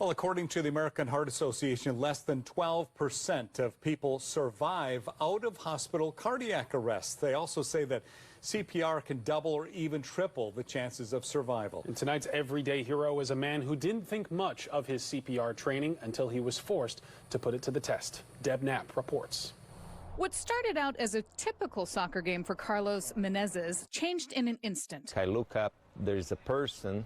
Well, according to the American Heart Association, less than 12% of people survive out of hospital cardiac arrest. They also say that CPR can double or even triple the chances of survival. And tonight's everyday hero is a man who didn't think much of his CPR training until he was forced to put it to the test. Deb Knapp reports. What started out as a typical soccer game for Carlos Menezes changed in an instant. I look up, there's a person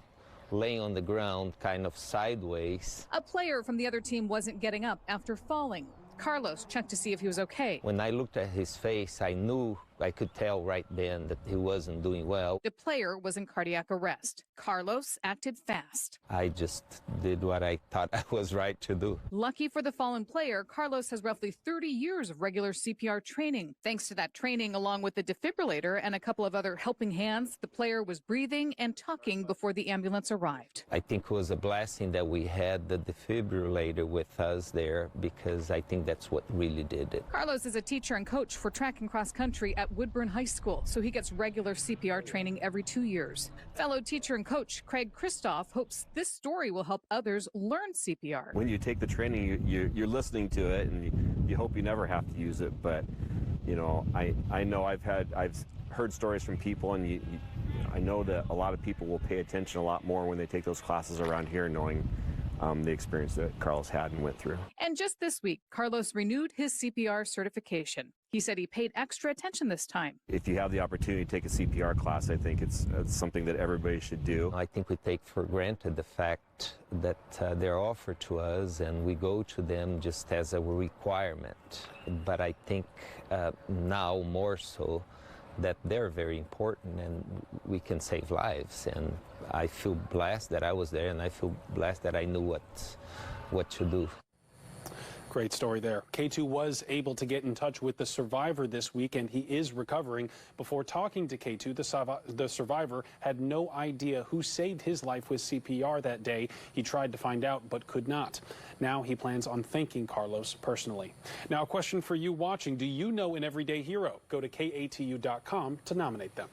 laying on the ground kind of sideways. A player from the other team wasn't getting up after falling. Carlos checked to see if he was okay. When I looked at his face, I could tell right then that he wasn't doing well. The player was in cardiac arrest. Carlos acted fast. I just did what I thought I was right to do. Lucky for the fallen player, Carlos has roughly 30 years of regular CPR training. Thanks to that training, along with the defibrillator and a couple of other helping hands, the player was breathing and talking before the ambulance arrived. I think it was a blessing that we had the defibrillator with us there, because I think that's what really did it. Carlos is a teacher and coach for track and cross country at Woodburn High School, so he gets regular CPR training every 2 years. Fellow teacher and coach Craig Christoph hopes this story will help others learn CPR. When you take the training, you're listening to it, and you hope you never have to use it. But you know, I know I've heard stories from people, and I know that a lot of people will pay attention a lot more when they take those classes around here, knowing the experience that Carlos had and went through. And just this week, Carlos renewed his CPR certification. He said he paid extra attention this time. If you have the opportunity to take a CPR class, I think it's something that everybody should do. I think we take for granted the fact that they're offered to us, and we go to them just as a requirement. But I think now more so that they're very important, and we can save lives. And I feel blessed that I was there, and I feel blessed that I knew what to do. Great story there. Katu was able to get in touch with the survivor this week, and he is recovering. Before talking to Katu, the survivor had no idea who saved his life with CPR that day. He tried to find out, but could not. Now he plans on thanking Carlos personally. Now, a question for you watching. Do you know an everyday hero? Go to KATU.com to nominate them.